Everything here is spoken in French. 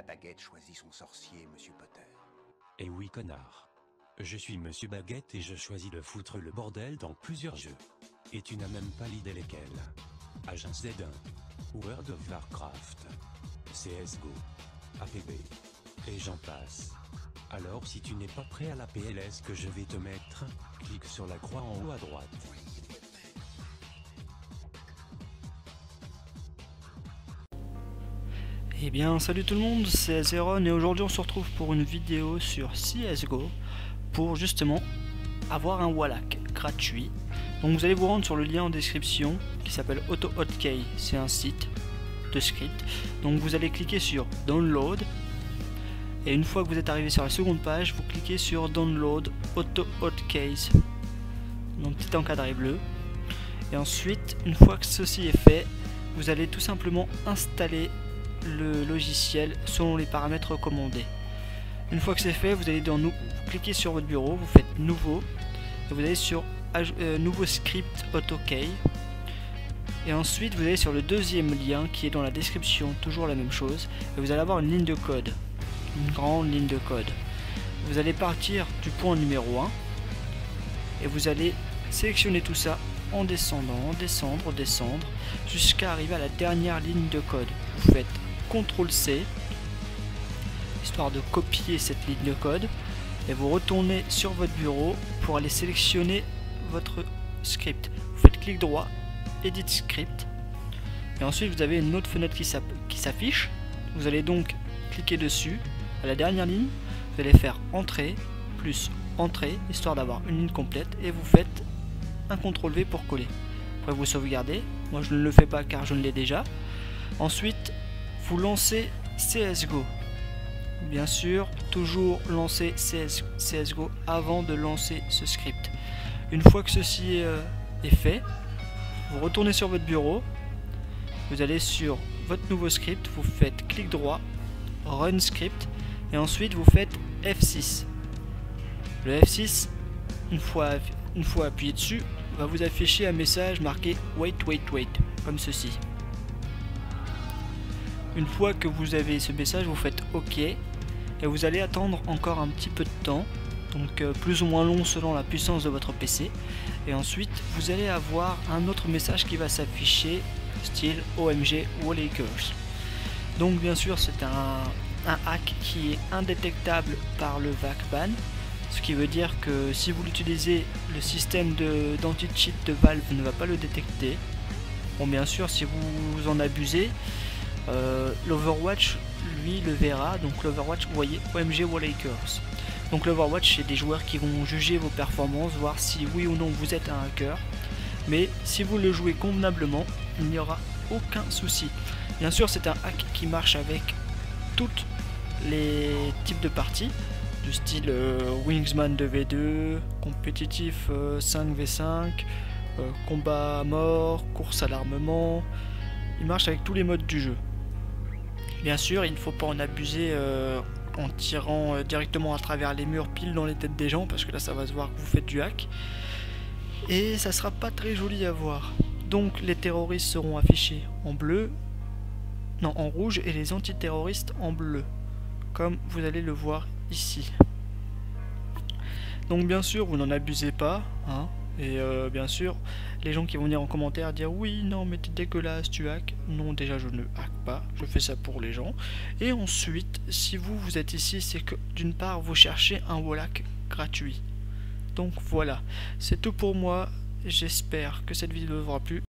La baguette choisit son sorcier, Monsieur Potter. Eh oui connard. Je suis Monsieur Baguette et je choisis de foutre le bordel dans plusieurs jeux. Et tu n'as même pas l'idée lesquels. Agent Z1, World of Warcraft, CSGO, APB, et j'en passe. Alors si tu n'es pas prêt à la PLS que je vais te mettre, clique sur la croix en haut à droite. Eh bien salut tout le monde, c'est Zeron et aujourd'hui on se retrouve pour une vidéo sur CSGO pour justement avoir un Wallach gratuit. Donc vous allez vous rendre sur le lien en description qui s'appelle AutoHotkey, c'est un site de script. Donc vous allez cliquer sur Download et une fois que vous êtes arrivé sur la seconde page, vous cliquez sur Download AutoHotkeys, donc petit encadré bleu. Et ensuite, une fois que ceci est fait, vous allez tout simplement installer le logiciel selon les paramètres recommandés. Une fois que c'est fait, vous allez vous cliquez sur votre bureau, vous faites nouveau et vous allez sur nouveau script AutoHotkey et ensuite vous allez sur le deuxième lien qui est dans la description, toujours la même chose, et vous allez avoir une ligne de code, une grande ligne de code. Vous allez partir du point numéro 1 et vous allez sélectionner tout ça en descendant, descendre jusqu'à arriver à la dernière ligne de code. Vous faites CTRL-C histoire de copier cette ligne de code et vous retournez sur votre bureau pour aller sélectionner votre script. Vous faites clic droit, Edit Script et ensuite vous avez une autre fenêtre qui s'affiche. Vous allez donc cliquer dessus à la dernière ligne, vous allez faire Entrée plus Entrée histoire d'avoir une ligne complète et vous faites un CTRL-V pour coller. Après vous sauvegardez, moi je ne le fais pas car je ne l'ai déjà. Ensuite vous lancez CSGO. Bien sûr, toujours lancer CSGO avant de lancer ce script. Une fois que ceci est fait, vous retournez sur votre bureau, vous allez sur votre nouveau script, vous faites clic droit, Run Script, et ensuite vous faites F6. Le F6, une fois appuyé dessus, va vous afficher un message marqué Wait, comme ceci. Une fois que vous avez ce message, vous faites OK et vous allez attendre encore un petit peu de temps, donc plus ou moins long selon la puissance de votre PC, et ensuite vous allez avoir un autre message qui va s'afficher style OMG Wallachers. Donc bien sûr c'est un hack qui est indétectable par le VACBAN, ce qui veut dire que si vous l'utilisez, le système d'anti-cheat de Valve ne va pas le détecter. Bon bien sûr si vous en abusez, l'Overwatch lui le verra. Donc l'Overwatch, vous voyez OMG Wallachers. Donc l'Overwatch, c'est des joueurs qui vont juger vos performances, voir si oui ou non vous êtes un hacker. Mais si vous le jouez convenablement, il n'y aura aucun souci. Bien sûr c'est un hack qui marche avec toutes les types de parties, du style Wingsman 2v2, compétitif 5v5, combat à mort, course à l'armement. Il marche avec tous les modes du jeu. Bien sûr, il ne faut pas en abuser en tirant directement à travers les murs pile dans les têtes des gens, parce que là ça va se voir que vous faites du hack. Et ça sera pas très joli à voir. Donc les terroristes seront affichés en bleu, non en rouge, et les antiterroristes en bleu, comme vous allez le voir ici. Donc bien sûr, vous n'en abusez pas, hein. Et bien sûr, les gens qui vont venir en commentaire dire oui, non, mais t'es dégueulasse, tu hack. Non, déjà, je ne hack pas, je fais ça pour les gens. Et ensuite, si vous êtes ici, c'est que d'une part, vous cherchez un Wallach gratuit. Donc voilà, c'est tout pour moi. J'espère que cette vidéo vous aura plu.